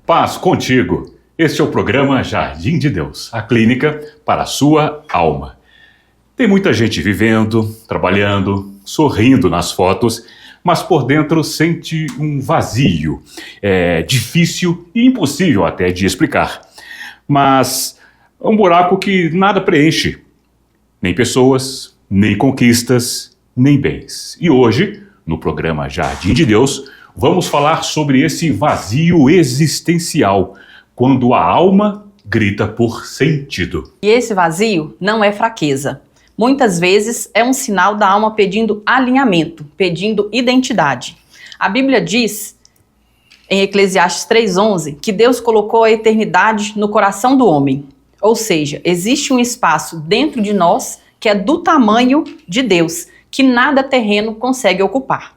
Paz contigo. Este é o programa Jardim de Deus, a clínica para a sua alma. Tem muita gente vivendo, trabalhando, sorrindo nas fotos, mas por dentro sente um vazio. É difícil e impossível até de explicar. Mas é um buraco que nada preenche. Nem pessoas, nem conquistas, nem bens. E hoje, no programa Jardim de Deus, vamos falar sobre esse vazio existencial, quando a alma grita por sentido. E esse vazio não é fraqueza. Muitas vezes é um sinal da alma pedindo alinhamento, pedindo identidade. A Bíblia diz, em Eclesiastes 3:11, que Deus colocou a eternidade no coração do homem. Ou seja, existe um espaço dentro de nós que é do tamanho de Deus, que nada terreno consegue ocupar.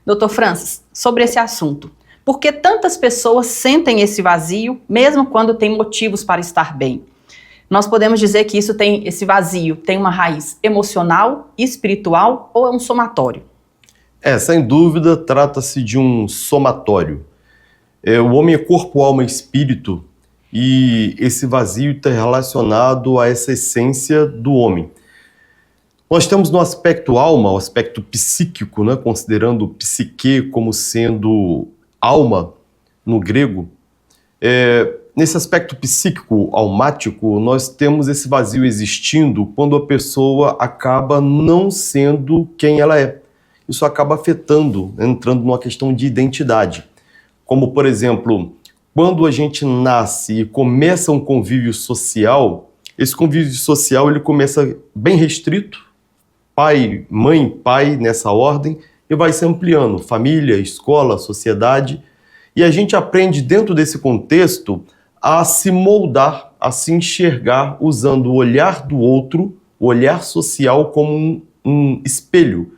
Dr. Francis, sobre esse assunto, por que tantas pessoas sentem esse vazio, mesmo quando têm motivos para estar bem? Nós podemos dizer que esse vazio tem uma raiz emocional, espiritual ou é um somatório? Sem dúvida, trata-se de um somatório. O homem é corpo, alma e espírito, e esse vazio está relacionado a essa essência do homem. Nós temos no aspecto alma, o aspecto psíquico, né, considerando psique como sendo alma no grego. Nesse aspecto psíquico, almático, nós temos esse vazio existindo quando a pessoa acaba não sendo quem ela é. Isso acaba afetando, entrando numa questão de identidade. Como, por exemplo, quando a gente nasce e começa um convívio social, esse convívio social ele começa bem restrito, pai, mãe, pai, nessa ordem, e vai se ampliando, família, escola, sociedade, e a gente aprende dentro desse contexto a se moldar, a se enxergar usando o olhar do outro, o olhar social como um espelho.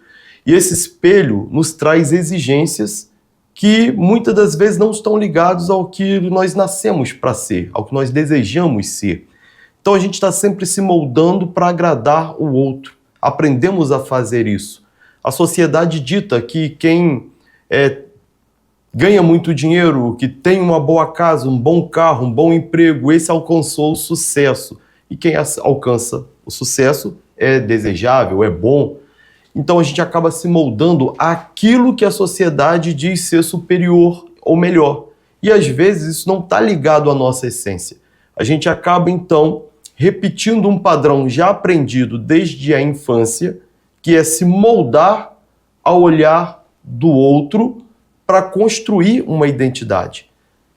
E esse espelho nos traz exigências que muitas das vezes não estão ligados ao que nós nascemos para ser, ao que nós desejamos ser. Então a gente está sempre se moldando para agradar o outro. Aprendemos a fazer isso. A sociedade dita que quem ganha muito dinheiro, que tem uma boa casa, um bom carro, um bom emprego, esse alcançou o sucesso. E quem alcança o sucesso é desejável, é bom. Então a gente acaba se moldando àquilo que a sociedade diz ser superior ou melhor. E às vezes isso não está ligado à nossa essência. A gente acaba então repetindo um padrão já aprendido desde a infância, que é se moldar ao olhar do outro para construir uma identidade.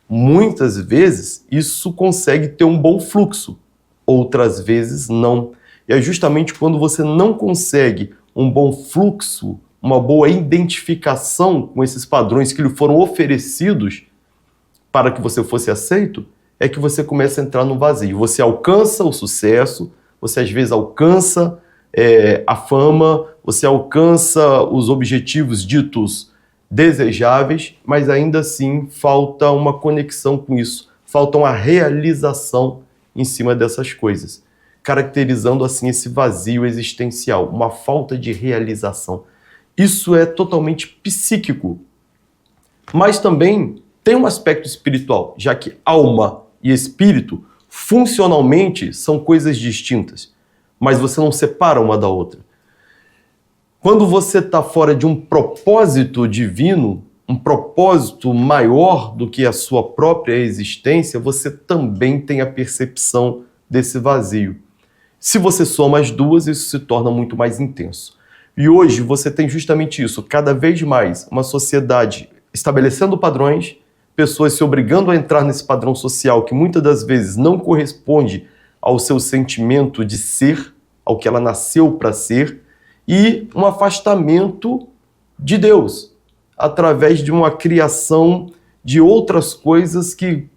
Muitas vezes isso consegue ter um bom fluxo, outras vezes não. E é justamente quando você não consegue um bom fluxo, uma boa identificação com esses padrões que lhe foram oferecidos para que você fosse aceito, é que você começa a entrar no vazio. Você alcança o sucesso, você às vezes alcança a fama, você alcança os objetivos ditos desejáveis, mas ainda assim falta uma conexão com isso, falta uma realização em cima dessas coisas, caracterizando assim esse vazio existencial, uma falta de realização. Isso é totalmente psíquico, mas também tem um aspecto espiritual, já que alma e espírito, funcionalmente, são coisas distintas, mas você não separa uma da outra. Quando você está fora de um propósito divino, um propósito maior do que a sua própria existência, você também tem a percepção desse vazio. Se você soma as duas, isso se torna muito mais intenso. E hoje você tem justamente isso, cada vez mais uma sociedade estabelecendo padrões, pessoas se obrigando a entrar nesse padrão social que muitas das vezes não corresponde ao seu sentimento de ser, ao que ela nasceu para ser, e um afastamento de Deus, através de uma criação de outras coisas que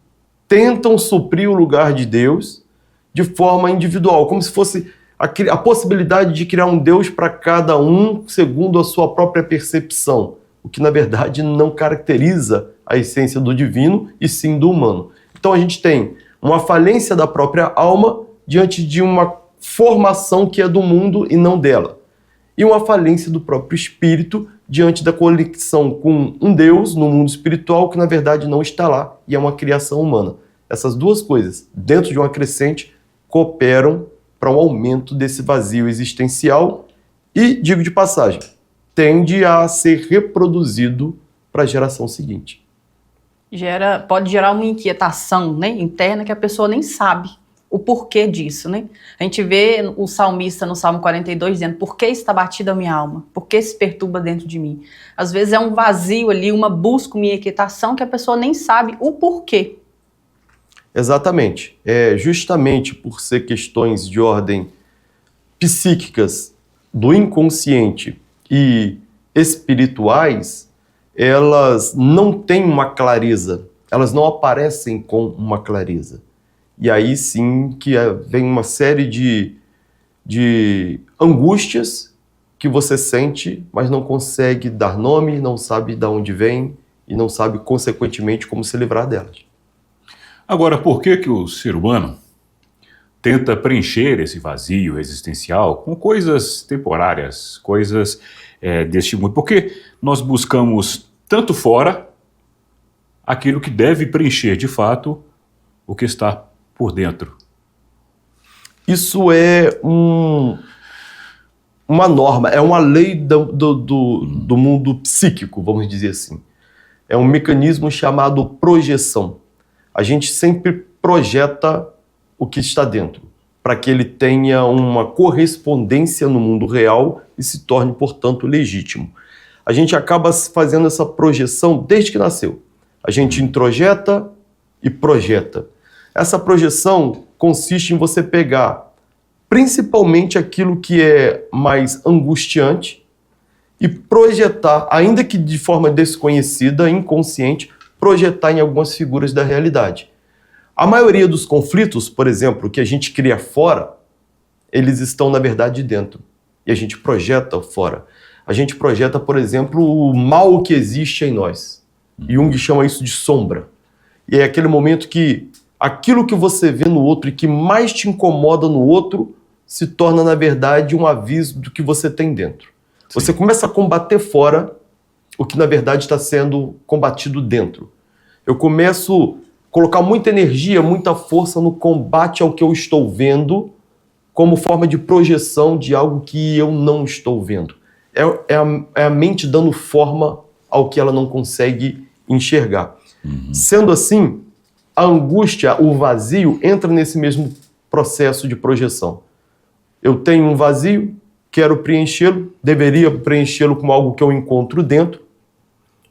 tentam suprir o lugar de Deus de forma individual, como se fosse a possibilidade de criar um Deus para cada um segundo a sua própria percepção, o que na verdade não caracteriza a essência do divino e sim do humano. Então a gente tem uma falência da própria alma diante de uma formação que é do mundo e não dela. E uma falência do próprio espírito diante da conexão com um Deus no mundo espiritual que na verdade não está lá e é uma criação humana. Essas duas coisas, dentro de uma crescente, cooperam para um aumento desse vazio existencial e, digo de passagem, tende a ser reproduzido para a geração seguinte. Pode gerar uma inquietação, né, interna que a pessoa nem sabe o porquê disso, né? A gente vê o salmista no Salmo 42 dizendo: por que está batida a minha alma? Por que se perturba dentro de mim? Às vezes é um vazio ali, uma busca, uma inquietação que a pessoa nem sabe o porquê. Exatamente. É justamente por ser questões de ordem psíquicas, do inconsciente e espirituais, elas não têm uma clareza, elas não aparecem com uma clareza. E aí sim que vem uma série de angústias que você sente, mas não consegue dar nome, não sabe de onde vem e não sabe, consequentemente, como se livrar delas. Agora, por que que o ser humano tenta preencher esse vazio existencial com coisas temporárias, coisas deste mundo? Porque nós buscamos tanto fora aquilo que deve preencher de fato o que está por dentro. Isso é uma norma, é uma lei do mundo psíquico, vamos dizer assim. É um mecanismo chamado projeção. A gente sempre projeta o que está dentro, para que ele tenha uma correspondência no mundo real e se torne, portanto, legítimo. A gente acaba fazendo essa projeção desde que nasceu. A gente introjeta e projeta. Essa projeção consiste em você pegar principalmente aquilo que é mais angustiante e projetar, ainda que de forma desconhecida, inconsciente, projetar em algumas figuras da realidade. A maioria dos conflitos, por exemplo, que a gente cria fora, eles estão, na verdade, dentro. E a gente projeta fora. A gente projeta, por exemplo, o mal que existe em nós. Jung chama isso de sombra. E é aquele momento que aquilo que você vê no outro e que mais te incomoda no outro se torna, na verdade, um aviso do que você tem dentro. Sim. Você começa a combater fora o que, na verdade, está sendo combatido dentro. Eu começo a colocar muita energia, muita força no combate ao que eu estou vendo como forma de projeção de algo que eu não estou vendo. É a mente dando forma ao que ela não consegue enxergar. Sendo assim, a angústia, o vazio, entra nesse mesmo processo de projeção. Eu tenho um vazio, quero preenchê-lo, deveria preenchê-lo com algo que eu encontro dentro,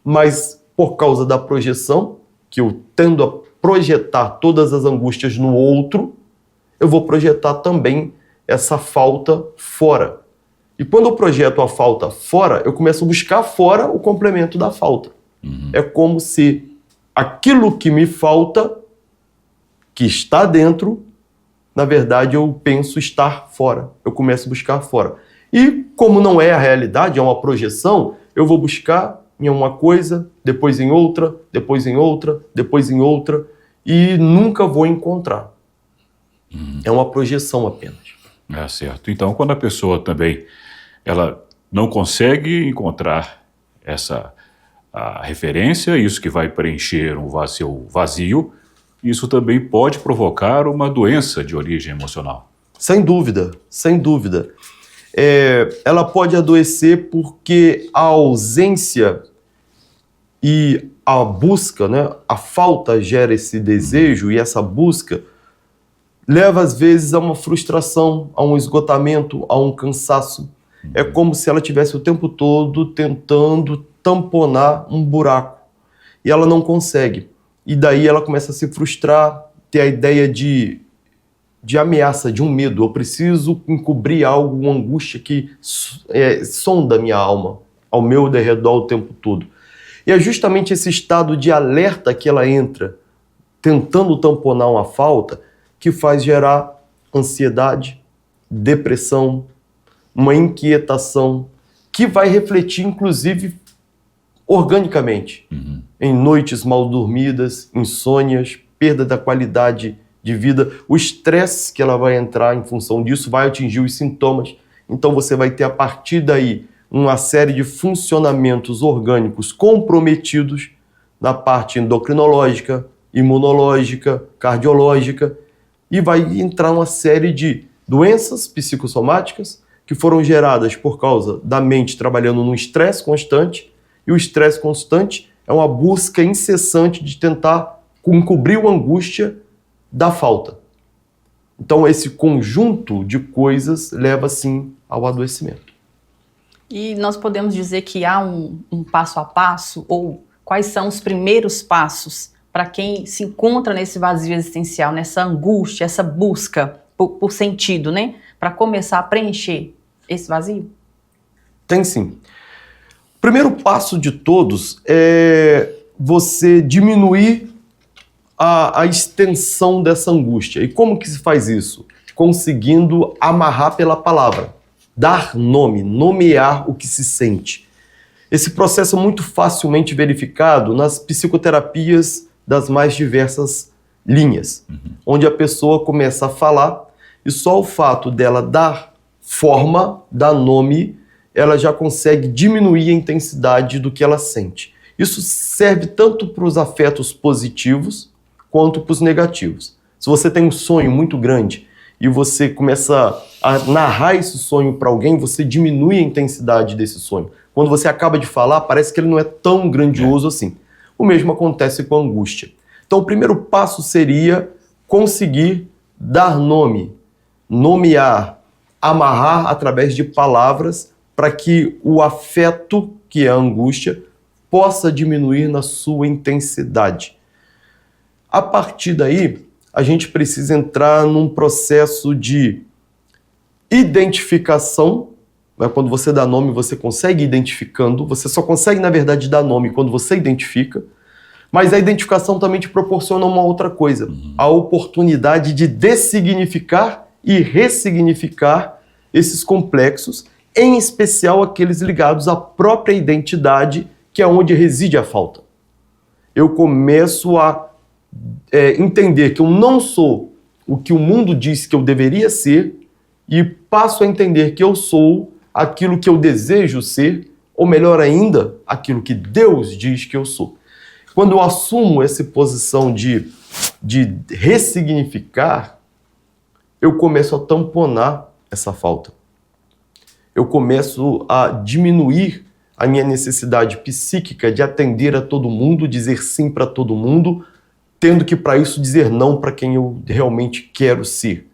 mas por causa da projeção, que eu tendo a projetar todas as angústias no outro, eu vou projetar também essa falta fora. E quando eu projeto a falta fora, eu começo a buscar fora o complemento da falta. É como se aquilo que me falta, que está dentro, na verdade eu penso estar fora. Eu começo a buscar fora. E como não é a realidade, é uma projeção, eu vou buscar em uma coisa, depois em outra, depois em outra, depois em outra, e nunca vou encontrar. É uma projeção apenas. É certo. Então, quando a pessoa também ela não consegue encontrar a referência, isso que vai preencher seu vazio, isso também pode provocar uma doença de origem emocional. Sem dúvida, sem dúvida. Ela pode adoecer porque a ausência e a busca, né, a falta gera esse desejo e essa busca leva às vezes a uma frustração, a um esgotamento, a um cansaço. É como se ela tivesse o tempo todo tentando tamponar um buraco e ela não consegue. E daí ela começa a se frustrar, ter a ideia de ameaça, de um medo. Eu preciso encobrir algo, uma angústia que sonda a minha alma, ao meu derredor o tempo todo. E é justamente esse estado de alerta que ela entra, tentando tamponar uma falta, que faz gerar ansiedade, depressão, uma inquietação, que vai refletir, inclusive, organicamente, em noites mal dormidas, insônias, perda da qualidade de vida. O estresse que ela vai entrar em função disso vai atingir os sintomas. Então você vai ter, a partir daí, uma série de funcionamentos orgânicos comprometidos na parte endocrinológica, imunológica, cardiológica, e vai entrar uma série de doenças psicossomáticas que foram geradas por causa da mente trabalhando num estresse constante, e o estresse constante é uma busca incessante de tentar encobrir a angústia da falta. Então, esse conjunto de coisas leva, sim, ao adoecimento. E nós podemos dizer que há um passo a passo, ou quais são os primeiros passos para quem se encontra nesse vazio existencial, nessa angústia, essa busca por sentido, né? Para começar a preencher esse vazio? Tem sim. O primeiro passo de todos é você diminuir a extensão dessa angústia. E como que se faz isso? Conseguindo amarrar pela palavra, dar nome, nomear o que se sente. Esse processo é muito facilmente verificado nas psicoterapias das mais diversas linhas, onde a pessoa começa a falar e só o fato dela dar forma, dar nome, ela já consegue diminuir a intensidade do que ela sente. Isso serve tanto para os afetos positivos quanto para os negativos. Se você tem um sonho muito grande e você começa a narrar esse sonho para alguém, você diminui a intensidade desse sonho. Quando você acaba de falar, parece que ele não é tão grandioso assim. O mesmo acontece com a angústia. Então, o primeiro passo seria conseguir dar nome, nomear, amarrar através de palavras para que o afeto, que é a angústia, possa diminuir na sua intensidade. A partir daí, a gente precisa entrar num processo de identificação. Quando você dá nome, você consegue ir identificando. Você só consegue, na verdade, dar nome quando você identifica. Mas a identificação também te proporciona uma outra coisa. A oportunidade de dessignificar e ressignificar esses complexos, em especial aqueles ligados à própria identidade, que é onde reside a falta. Eu começo a entender que eu não sou o que o mundo diz que eu deveria ser e passo a entender que eu sou aquilo que eu desejo ser, ou melhor ainda, aquilo que Deus diz que eu sou. Quando eu assumo essa posição de ressignificar, eu começo a tamponar essa falta. Eu começo a diminuir a minha necessidade psíquica de atender a todo mundo, dizer sim para todo mundo, tendo que para isso dizer não para quem eu realmente quero ser.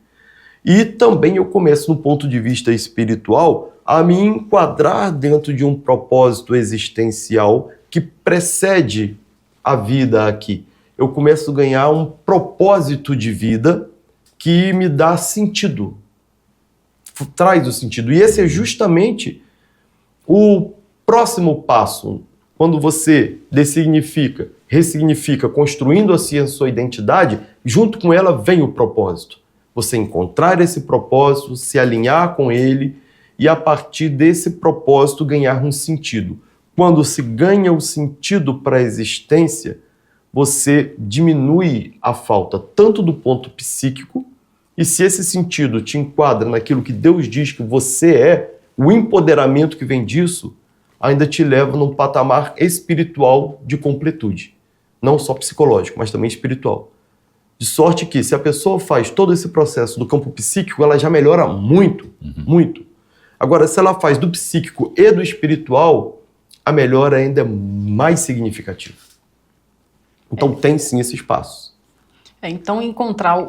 E também eu começo, no ponto de vista espiritual, a me enquadrar dentro de um propósito existencial que precede a vida aqui. Eu começo a ganhar um propósito de vida que me dá sentido, traz o sentido. E esse é justamente o próximo passo, quando você dessignifica, ressignifica, construindo assim a sua identidade, junto com ela vem o propósito. Você encontrar esse propósito, se alinhar com ele e a partir desse propósito ganhar um sentido. Quando se ganha o sentido para a existência, você diminui a falta tanto do ponto psíquico, e se esse sentido te enquadra naquilo que Deus diz que você é, o empoderamento que vem disso ainda te leva num patamar espiritual de completude. Não só psicológico, mas também espiritual. De sorte que, se a pessoa faz todo esse processo do campo psíquico, ela já melhora muito, muito. Agora, se ela faz do psíquico e do espiritual, a melhora ainda é mais significativa. Então, tem sim esses passos. Então, encontrar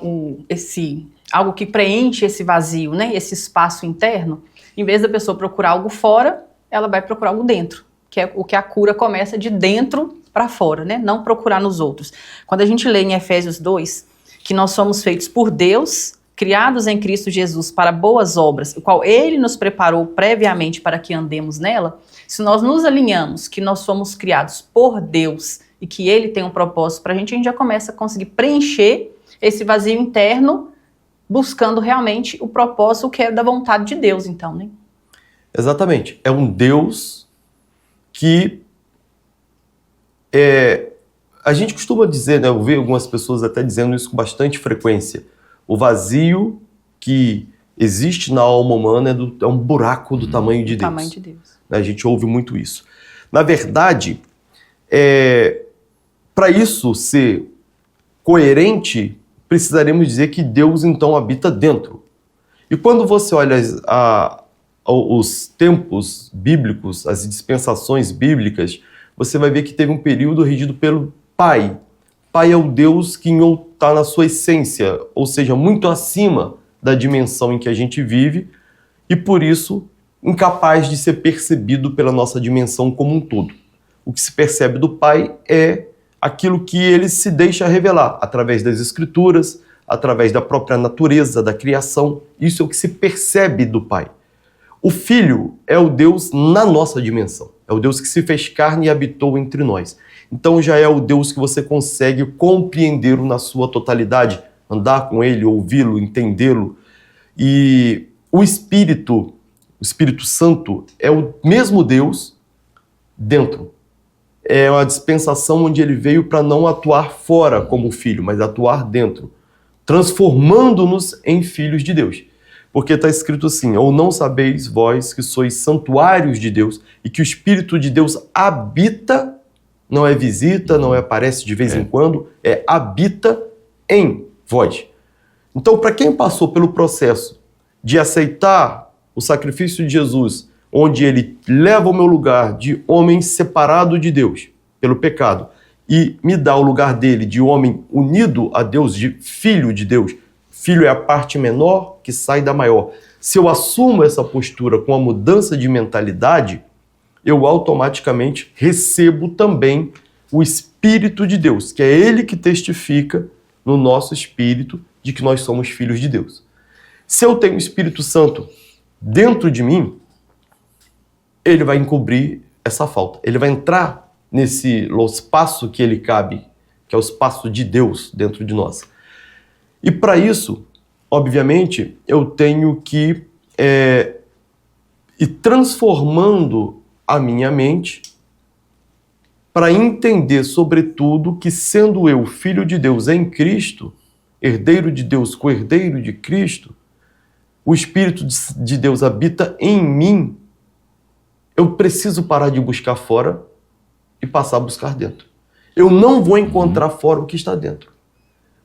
algo que preenche esse vazio, né? Esse espaço interno, em vez da pessoa procurar algo fora, ela vai procurar algo dentro, que é o que a cura começa de dentro para fora, né? Não procurar nos outros. Quando a gente lê em Efésios 2, que nós somos feitos por Deus, criados em Cristo Jesus para boas obras, o qual Ele nos preparou previamente para que andemos nela, se nós nos alinhamos que nós fomos criados por Deus e que Ele tem um propósito para a gente já começa a conseguir preencher esse vazio interno, buscando realmente o propósito que é da vontade de Deus, então, né? Exatamente. É um Deus que a gente costuma dizer, né? Eu vejo algumas pessoas até dizendo isso com bastante frequência. O vazio que existe na alma humana é um buraco do tamanho de Do Deus. tamanho de Deus. A gente ouve muito isso. Na verdade, para isso ser coerente, precisaremos dizer que Deus então habita dentro. E quando você olha os tempos bíblicos, as dispensações bíblicas, você vai ver que teve um período regido pelo Pai. Pai é o Deus que está na sua essência, ou seja, muito acima da dimensão em que a gente vive e, por isso, incapaz de ser percebido pela nossa dimensão como um todo. O que se percebe do Pai é aquilo que ele se deixa revelar através das Escrituras, através da própria natureza, da criação. Isso é o que se percebe do Pai. O Filho é o Deus na nossa dimensão. É o Deus que se fez carne e habitou entre nós. Então já é o Deus que você consegue compreender na sua totalidade, andar com ele, ouvi-lo, entendê-lo. E o Espírito Santo é o mesmo Deus dentro. É uma dispensação onde ele veio para não atuar fora como filho, mas atuar dentro, transformando-nos em filhos de Deus. Porque está escrito assim: ou não sabeis vós que sois santuários de Deus e que o Espírito de Deus habita, não é visita, não é aparece de vez em quando, é habita em vós. Então, para quem passou pelo processo de aceitar o sacrifício de Jesus, onde ele leva o meu lugar de homem separado de Deus pelo pecado e me dá o lugar dele de homem unido a Deus, de filho de Deus. Filho é a parte menor que sai da maior. Se eu assumo essa postura com a mudança de mentalidade, eu automaticamente recebo também o Espírito de Deus, que é ele que testifica no nosso espírito de que nós somos filhos de Deus. Se eu tenho o Espírito Santo dentro de mim, ele vai encobrir essa falta. Ele vai entrar nesse espaço que ele cabe, que é o espaço de Deus dentro de nós. E para isso, obviamente, eu tenho que ir transformando a minha mente para entender, sobretudo, que sendo eu filho de Deus em Cristo, herdeiro de Deus, co-herdeiro de Cristo, o Espírito de Deus habita em mim, eu preciso parar de buscar fora e passar a buscar dentro. Eu não vou encontrar fora o que está dentro.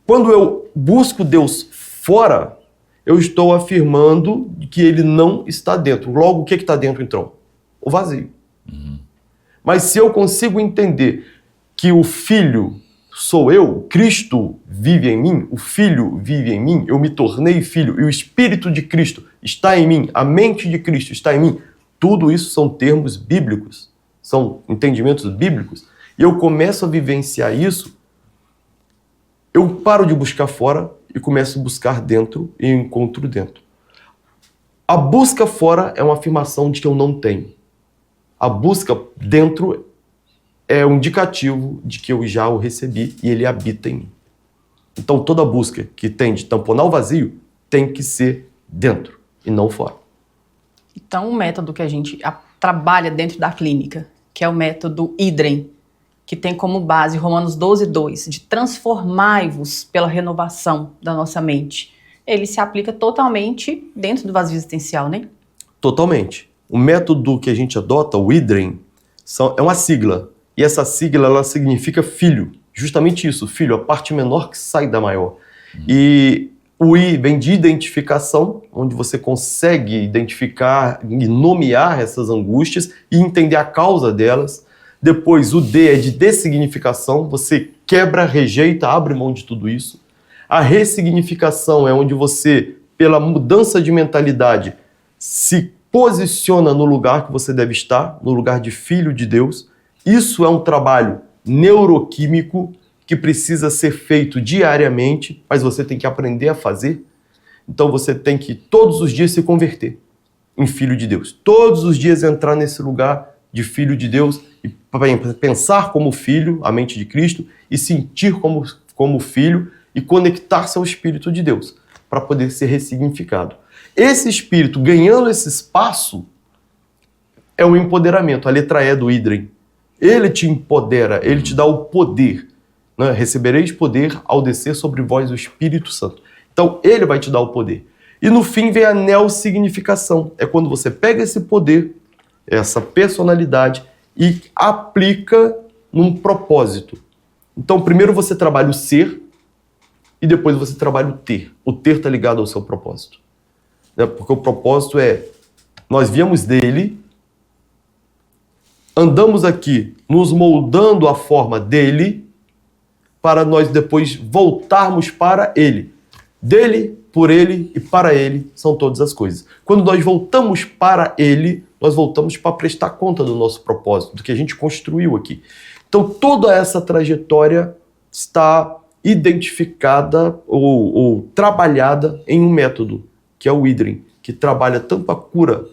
Quando eu busco Deus fora, eu estou afirmando que ele não está dentro. Logo, o que está dentro, então? O vazio. Mas se eu consigo entender que o Filho sou eu, Cristo vive em mim, o Filho vive em mim, eu me tornei filho e o Espírito de Cristo está em mim, a mente de Cristo está em mim, tudo isso são termos bíblicos, são entendimentos bíblicos, e eu começo a vivenciar isso, eu paro de buscar fora e começo a buscar dentro e encontro dentro. A busca fora é uma afirmação de que eu não tenho. A busca dentro é um indicativo de que eu já o recebi e ele habita em mim. Então toda busca que tem de tamponar o vazio tem que ser dentro e não fora. Então o método que a gente trabalha dentro da clínica, que é o método IDREM, que tem como base Romanos 12:2, de transformai-vos pela renovação da nossa mente. Ele se aplica totalmente dentro do vazio existencial, né? Totalmente. O método que a gente adota, o IDREM, é uma sigla. E essa sigla, ela significa filho. Justamente isso, filho, a parte menor que sai da maior. E o I vem de identificação, onde você consegue identificar e nomear essas angústias e entender a causa delas. Depois o D é de dessignificação, você quebra, rejeita, abre mão de tudo isso. A ressignificação é onde você, pela mudança de mentalidade, se posiciona no lugar que você deve estar, no lugar de filho de Deus. Isso é um trabalho neuroquímico que precisa ser feito diariamente, mas você tem que aprender a fazer. Então você tem que todos os dias se converter em filho de Deus. Todos os dias entrar nesse lugar de filho de Deus e pensar como filho, a mente de Cristo, e sentir como filho e conectar-se ao Espírito de Deus para poder ser ressignificado. Esse Espírito, ganhando esse espaço, é um empoderamento, a letra E do IDREM. Ele te empodera, ele te dá o poder. Né? Recebereis poder ao descer sobre vós o Espírito Santo. Então, ele vai te dar o poder. E no fim vem a neossignificação. É quando você pega esse poder, essa personalidade e aplica num propósito. Então, primeiro você trabalha o ser e depois você trabalha o ter. O ter está ligado ao seu propósito. Porque o propósito é, nós viemos dele, andamos aqui nos moldando a forma dele, para nós depois voltarmos para ele. Dele, por ele e para ele são todas as coisas. Quando nós voltamos para ele, nós voltamos para prestar conta do nosso propósito, do que a gente construiu aqui. Então toda essa trajetória está identificada ou trabalhada em um método, que é o IDRIM, que trabalha tanto a cura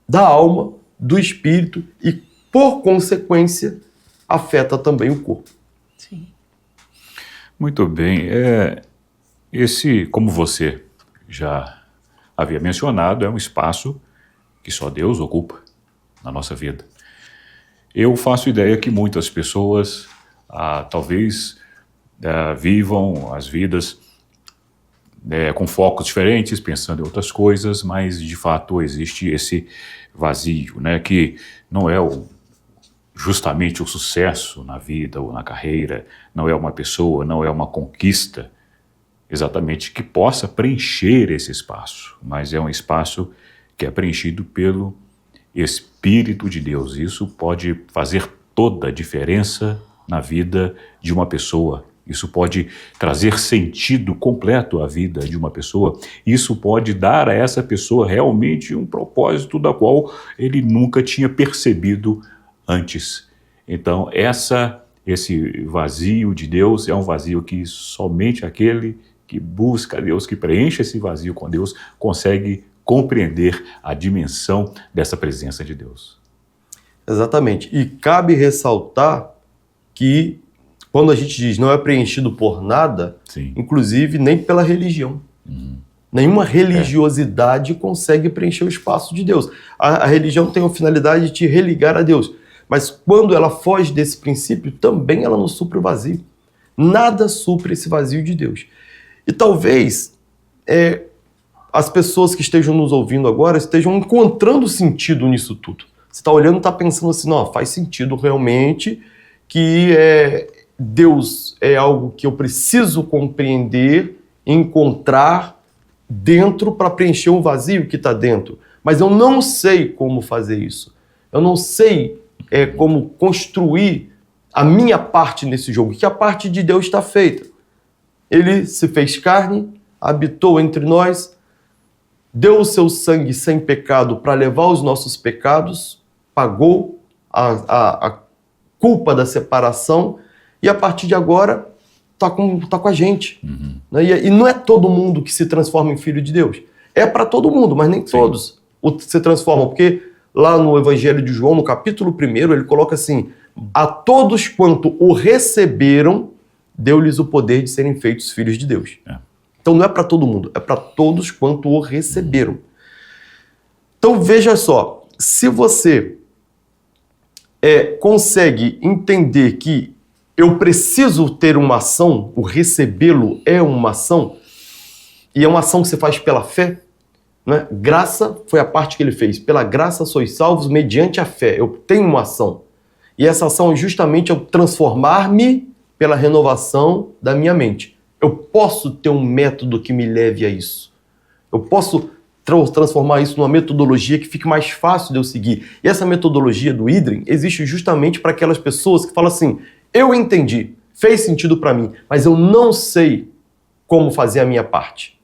da alma, do espírito e, por consequência, afeta também o corpo. Sim. Muito bem. Esse, como você já havia mencionado, é um espaço que só Deus ocupa na nossa vida. Eu faço ideia que muitas pessoas talvez vivam as vidas com focos diferentes, pensando em outras coisas, mas de fato existe esse vazio, né, que não é justamente o sucesso na vida ou na carreira, não é uma pessoa, não é uma conquista exatamente que possa preencher esse espaço, mas é um espaço que é preenchido pelo Espírito de Deus. Isso pode fazer toda a diferença na vida de uma pessoa. Isso pode trazer sentido completo à vida de uma pessoa. Isso pode dar a essa pessoa realmente um propósito da qual ele nunca tinha percebido antes. Então, esse vazio de Deus é um vazio que somente aquele que busca Deus, que preenche esse vazio com Deus, consegue compreender a dimensão dessa presença de Deus. Exatamente. E cabe ressaltar que quando a gente diz não é preenchido por nada, Sim. inclusive nem pela religião. Nenhuma religiosidade consegue preencher o espaço de Deus. A religião tem a finalidade de te religar a Deus. Mas quando ela foge desse princípio, também ela não supre o vazio. Nada supre esse vazio de Deus. E talvez as pessoas que estejam nos ouvindo agora estejam encontrando sentido nisso tudo. Você está olhando e está pensando assim, não, faz sentido realmente que Deus é algo que eu preciso compreender, encontrar dentro para preencher um vazio que está dentro. Mas eu não sei como fazer isso. Eu não sei como construir a minha parte nesse jogo, que a parte de Deus está feita. Ele se fez carne, habitou entre nós, deu o seu sangue sem pecado para levar os nossos pecados, pagou a culpa da separação e a partir de agora está com a gente. Né? E não é todo mundo que se transforma em filho de Deus. É para todo mundo, mas nem todos se transformam, porque lá no Evangelho de João, no capítulo 1, ele coloca assim, a todos quanto o receberam, deu-lhes o poder de serem feitos filhos de Deus. Então não é para todo mundo, é para todos quanto o receberam. Então veja só, se você consegue entender que eu preciso ter uma ação, o recebê-lo é uma ação, e é uma ação que você faz pela fé, né? Graça foi a parte que ele fez. Pela graça sois salvos mediante a fé. Eu tenho uma ação. E essa ação é justamente eu transformar-me pela renovação da minha mente. Eu posso ter um método que me leve a isso. Eu posso transformar isso numa metodologia que fique mais fácil de eu seguir. E essa metodologia do IDRIM existe justamente para aquelas pessoas que falam assim, eu entendi, fez sentido para mim, mas eu não sei como fazer a minha parte.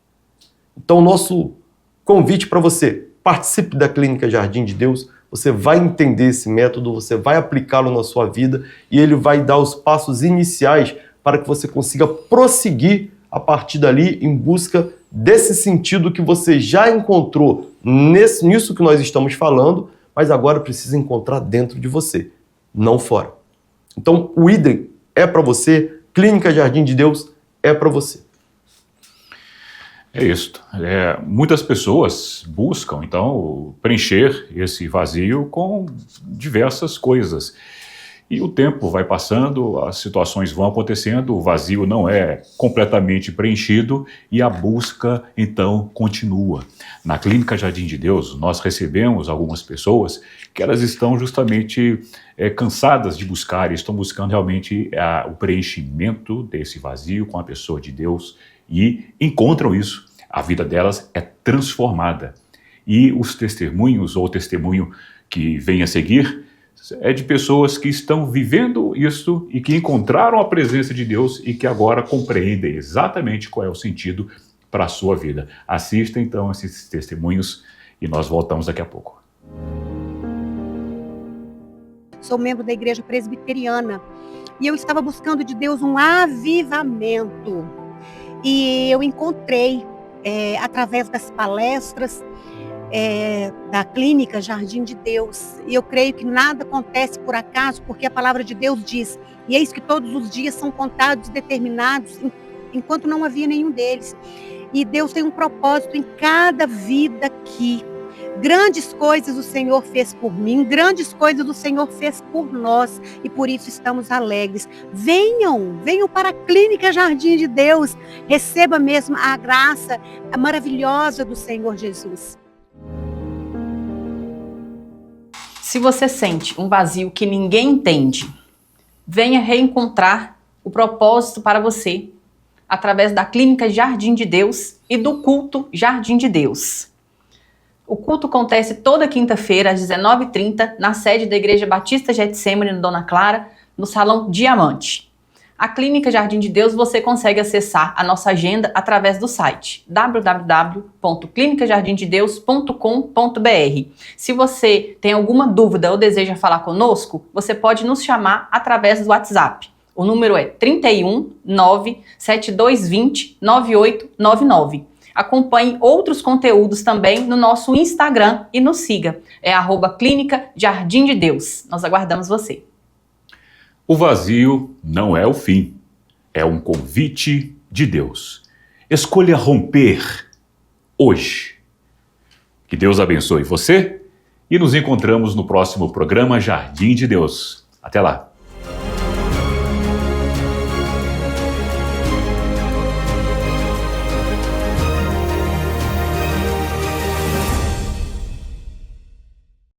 Então, nosso convite para você, participe da Clínica Jardim de Deus, você vai entender esse método, você vai aplicá-lo na sua vida e ele vai dar os passos iniciais para que você consiga prosseguir a partir dali em busca desse sentido que você já encontrou nisso que nós estamos falando, mas agora precisa encontrar dentro de você, não fora. Então, o IDRIM é para você, Clínica Jardim de Deus é para você. É isso. Muitas pessoas buscam, então, preencher esse vazio com diversas coisas. E o tempo vai passando, as situações vão acontecendo, o vazio não é completamente preenchido e a busca, então, continua. Na Clínica Jardim de Deus, nós recebemos algumas pessoas que elas estão justamente cansadas de buscar, estão buscando realmente o preenchimento desse vazio com a pessoa de Deus e encontram isso. A vida delas é transformada. E os testemunhos, ou o testemunho que vem a seguir, é de pessoas que estão vivendo isso e que encontraram a presença de Deus e que agora compreendem exatamente qual é o sentido para a sua vida. Assista então esses testemunhos e nós voltamos daqui a pouco. Sou membro da Igreja Presbiteriana e eu estava buscando de Deus um avivamento. E eu encontrei, através das palestras, da Clínica Jardim de Deus. E eu creio que nada acontece por acaso, porque a palavra de Deus diz: e eis que todos os dias são contados e determinados, enquanto não havia nenhum deles. E Deus tem um propósito em cada vida aqui. Grandes coisas o Senhor fez por mim, grandes coisas o Senhor fez por nós, e por isso estamos alegres. Venham para a Clínica Jardim de Deus, receba mesmo a graça maravilhosa do Senhor Jesus. Se você sente um vazio que ninguém entende, venha reencontrar o propósito para você através da Clínica Jardim de Deus e do culto Jardim de Deus. O culto acontece toda quinta-feira às 19h30 na sede da Igreja Batista Getsemane, no Dona Clara, no Salão Diamante. A Clínica Jardim de Deus você consegue acessar a nossa agenda através do site www.clinicajardimdedeus.com.br. Se você tem alguma dúvida ou deseja falar conosco, você pode nos chamar através do WhatsApp. O número é 31 97220 9899. Acompanhe outros conteúdos também no nosso Instagram e nos siga. É @Clínica Jardim de Deus. Nós aguardamos você. O vazio não é o fim, é um convite de Deus. Escolha romper hoje. Que Deus abençoe você e nos encontramos no próximo programa Jardim de Deus. Até lá!